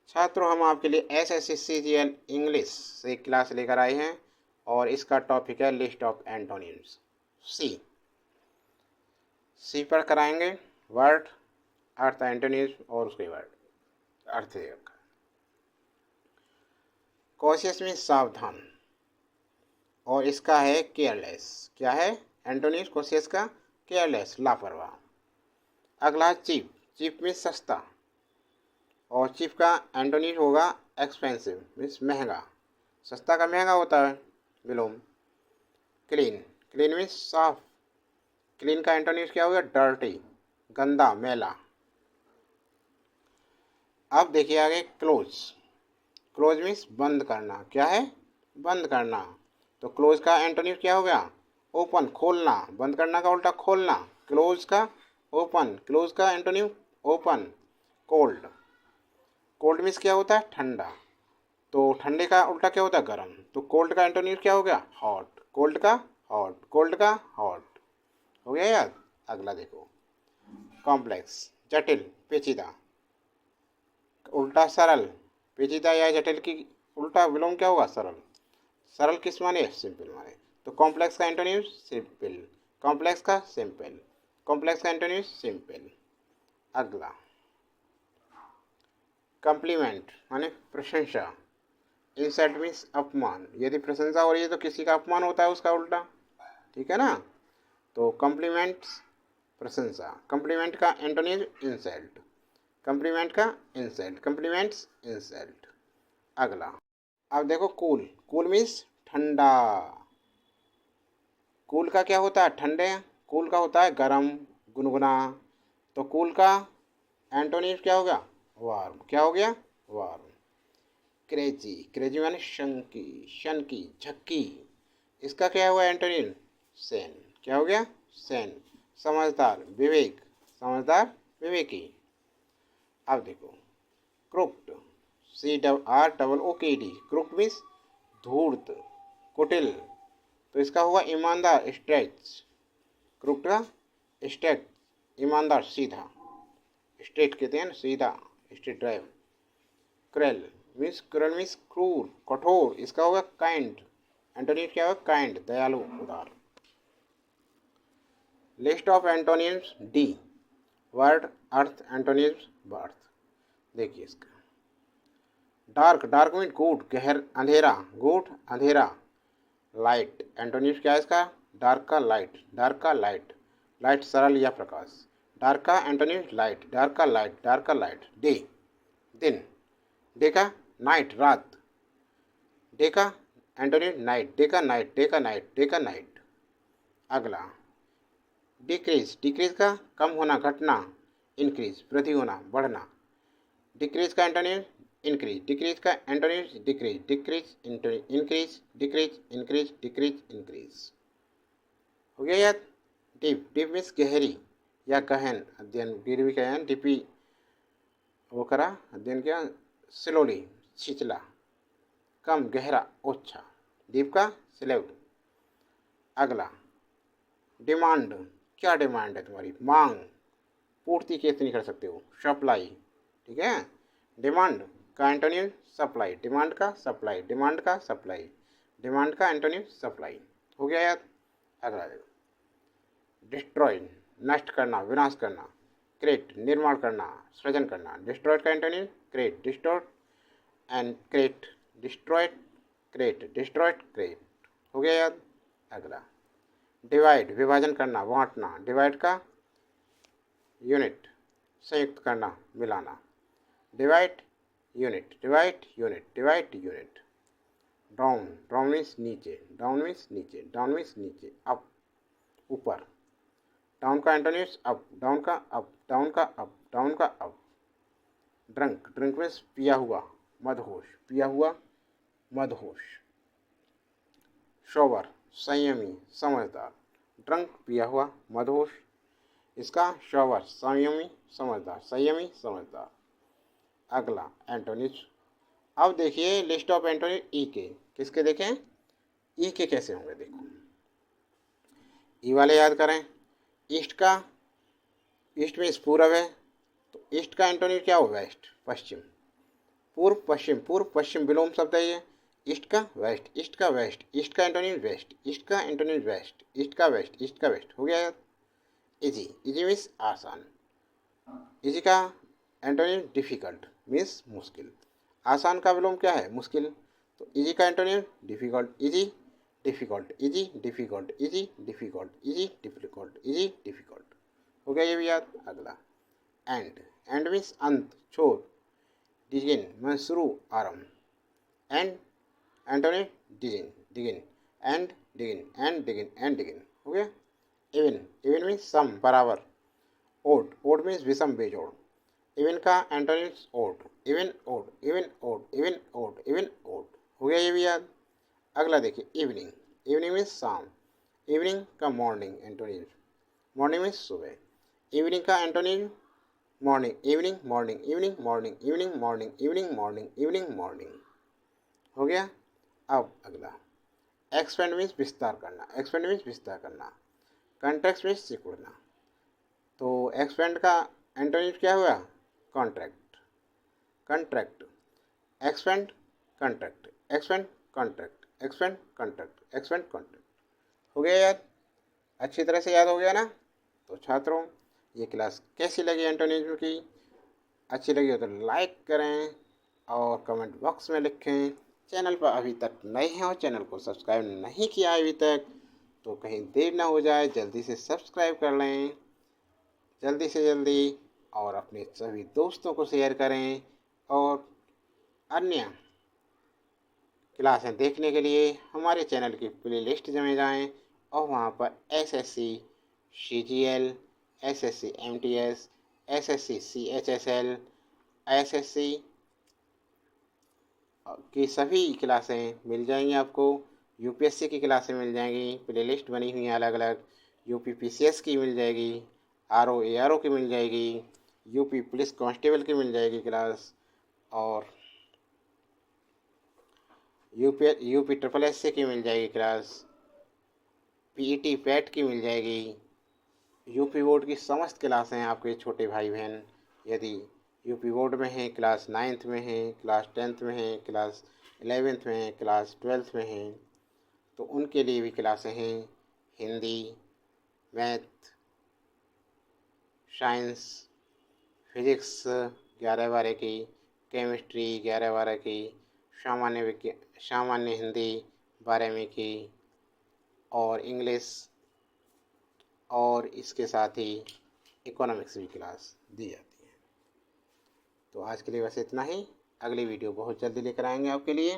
छात्रों, हम आपके लिए SSCGL इंग्लिश से क्लास लेकर आए हैं और इसका टॉपिक है लिस्ट ऑफ एंटोनिम्स। सी सी पर कराएंगे वर्ड, अर्थ, एंटोनिम्स और उसके वर्ड अर्थ। कॉशियस में सावधान और इसका है केयरलेस। क्या है एंटोनिम्स कॉशियस का? केयरलेस, लापरवाह। अगला चीप। चीप में सस्ता और चीप का एंटोनिम होगा एक्सपेंसिव, मीन्स महंगा। सस्ता का महंगा होता है विलोम। क्लीन। क्लीन मीन्स साफ। क्लीन का एंटोनिम क्या होगा? डर्टी, गंदा, मैला। अब देखिए आगे क्लोज। क्लोज मीन्स बंद करना। क्या है? बंद करना। तो क्लोज का एंटोनिम क्या हो गया? ओपन, खोलना। बंद करना का उल्टा खोलना। क्लोज का ओपन, क्लोज का antonym open. Cold. Cold means क्या होता है? ठंडा। तो ठंडे का उल्टा क्या होता है? गर्म। तो कोल्ड का एंटोनिम क्या हो गया? हॉट। कोल्ड का हॉट, कोल्ड का हॉट। हो गया याद? अगला देखो कॉम्प्लेक्स, जटिल, पेचीदा। उल्टा सरल। पेचीदा या जटिल की उल्टा विलोम क्या होगा? सरल। सरल किस माने? सिंपल माने। तो कॉम्प्लेक्स का एंटोनिम सिंपल, कॉम्प्लेक्स का सिंपल, कॉम्प्लेक्स का एंटोनिम सिंपल। अगला कॉम्प्लीमेंट माने प्रशंसा। इंसल्ट मीन्स अपमान। यदि प्रशंसा हो रही है तो किसी का अपमान होता है उसका उल्टा, ठीक है ना? तो कॉम्प्लीमेंट्स प्रशंसा। कॉम्प्लीमेंट का एंटोनिम इंसल्ट, कॉम्प्लीमेंट का इंसल्ट, कॉम्प्लीमेंट्स इंसल्ट। अगला अब देखो कूल। कूल मीन्स ठंडा। कूल का क्या होता है? ठंडे। कूल का होता है गरम, गुनगुना। तो कूल का एंटोनिम क्या हो गया? वार्म। क्या हो गया? वार्म। क्रेजी। क्रेजी माने शंकी, शनकी, झक्की। इसका क्या हुआ एंटोनिम? सेन। क्या हो गया? सेन। समझदार, विवेक, समझदार, विवेकी। अब देखो क्रुक्ड। CROOKED। क्रुक्ड मीन्स धूर्त, कुटिल। तो इसका हुआ ईमानदार, स्ट्रेच। क्रुक्ड का स्ट्रेच, ईमानदार, सीधा। स्ट्रेट कहते हैं ना, सीधा, स्ट्रेट ड्राइव। क्रूरल मीन्स क्रूर, कठोर। इसका होगा काइंड। एंटोनिम क्या होगा? काइंड, दयालु, उदार। List of antonyms D. Word, earth, antonyms, birth. देखिए इसका डार्क। डार्क मीन गूढ़, गहर, अंधेरा, गूढ़, अंधेरा। लाइट। एंटोनिम्स क्या है इसका? डार्क का लाइट, डार्क का लाइट। लाइट सरल या प्रकाश। डार्क का एंटोनिम्स लाइट, डार्क का लाइट, डार्क का लाइट। डे दिन। डे का नाइट, रात। डे का एंटोनिम नाइट, डे का नाइट, डे का नाइट, डे का नाइट। अगला डिक्रीज। डिक्रीज का कम होना, घटना। इंक्रीज वृद्धि होना, बढ़ना। डिक्रीज का एंटोनिम इंक्रीज। डिक्रीज का antonym decrease, decrease, increase, decrease, increase, decrease, increase. हो गया याद? डीप। डीप मीन्स गहरी या गहन। अध्ययन गिर भी गहन, डीपी वो करा अध्ययन किया, स्लोली, छिचला। कम, गहरा, ओछा। डीप का स्लेव्ड। अगला डिमांड। क्या डिमांड है तुम्हारी? मांग, पूर्ति कितनी कर सकते हो? सप्लाई, ठीक है। डिमांड का एंटोनिम सप्लाई, डिमांड का सप्लाई, डिमांड का सप्लाई, डिमांड का एंटोनिम सप्लाई। हो गया याद? अगला देखो डिस्ट्रॉय, नष्ट करना, विनाश करना। क्रिएट, निर्माण करना, सृजन करना। डिस्ट्रॉयड का antonym create, destroyed and create, destroyed, create, destroyed, create. हो गया याद? अगला डिवाइड, विभाजन करना, बांटना। डिवाइड का यूनिट, संयुक्त करना, मिलाना। Divide unit, divide unit, divide unit. Down. Down means नीचे, डाउन मीन्स नीचे, डाउन मीन्स नीचे। अप, ऊपर। डाउन का एंटोनिम्स अप, डाउन का अप, डाउन का अप, डाउन का अप। ड्रंक। ड्रिंक मीन्स पिया हुआ, मदहोश, पिया हुआ, मदहोश। सोबर, संयमी, समझदार। ड्रंक पिया हुआ, मदहोश। इसका सोबर संयमी, समझदार, संयमी, समझदार। अगला एंटोनिम्स। अब देखिए लिस्ट ऑफ एंटोनिम ई के। किसके देखें? ई के कैसे होंगे देखो। ई वाले याद करें। ईस्ट का, ईस्ट मीन्स पूरब है, तो ईस्ट का एंटोनिम क्या हो? वेस्ट, पश्चिम। पूर्व पश्चिम विलोम शब्द है ये। ईस्ट का वेस्ट, ईस्ट का वेस्ट, ईस्ट का एंटोनिम वेस्ट, ईस्ट का एंटोनिम वेस्ट, ईस्ट का वेस्ट, ईस्ट का वेस्ट। हो गया यार। इजी, इजी मीन्स आसान। इजी का एंटोनिम डिफिकल्ट मीन्स मुश्किल। आसान का विलोम क्या है? मुश्किल। तो इजी का antonym difficult, easy difficult, easy difficult, easy difficult, easy difficult, easy difficult. हो गया ये भी याद। अगला एंड, एंड मीन्स अंत, छोर। डिगिन मैं शुरू, आरंभ। And antonym dig in, dig in, and dig in, and dig in, and dig in. हो गया। इवन, इवन मीन्स सम, बराबर। ओड, ओड मीन्स विषम बेजोड़। इवन का antonyms odd, even odd, even odd, even odd, even odd. हो गया ये भी याद। अगला देखिए इवनिंग, इवनिंग मीन्स शाम। इवनिंग का मॉर्निंग एंटोनिम, मॉर्निंग मीन्स सुबह। इवनिंग का antonym morning, evening, morning, evening, morning, evening, morning, evening, morning, evening, morning. हो गया। अब अगला एक्सपेंड मीन्स विस्तार करना, एक्सपेंड मीन्स विस्तार करना। कॉन्ट्रैक्ट मीन्स सिकुड़ना। तो एक्सपेंड का एंटोनिम क्या हुआ? Contract, contract, expand, contract, expand, contract, expand, contract, expand, contract. हो गया याद। अच्छी तरह से याद हो गया ना? तो छात्रों, ये क्लास कैसी लगी एंटोनिज्म की? अच्छी लगी हो तो लाइक करें और कमेंट बॉक्स में लिखें। चैनल पर अभी तक नए हैं और चैनल को सब्सक्राइब नहीं किया अभी तक तो कहीं देर ना हो जाए, जल्दी से सब्सक्राइब कर लें, जल्दी से जल्दी। और अपने सभी दोस्तों को शेयर करें। और अन्य क्लासें देखने के लिए हमारे चैनल की प्लेलिस्ट में जाएं और वहां पर SSC CGL, SSC MTS, SSC CHSL, SSC की सभी क्लासें मिल जाएंगी आपको। यूपीएससी की क्लासें मिल जाएंगी, प्लेलिस्ट बनी हुई हैं अलग अलग। यूपी पीसीएस की मिल जाएगी, आरओ एआरओ की मिल जाएगी, यूपी पुलिस कांस्टेबल की मिल जाएगी क्लास, और यूपी ट्रिपल एस की मिल जाएगी क्लास, पीईटी पैट की मिल जाएगी। यूपी बोर्ड की समस्त क्लासें हैं आपके छोटे भाई बहन यदि यूपी बोर्ड में हैं, क्लास 9th में हैं, क्लास 10th में हैं, क्लास 11th में हैं, क्लास 12th में हैं, तो उनके लिए भी क्लासें हैं। हिंदी, मैथ, साइंस, फिजिक्स 11-12 की, केमिस्ट्री 11-12 की, सामान्य हिंदी 12वीं की, और इंग्लिश, और इसके साथ ही इकोनॉमिक्स भी क्लास दी जाती है। तो आज के लिए बस इतना ही। अगली वीडियो बहुत जल्दी लेकर आएंगे आपके लिए।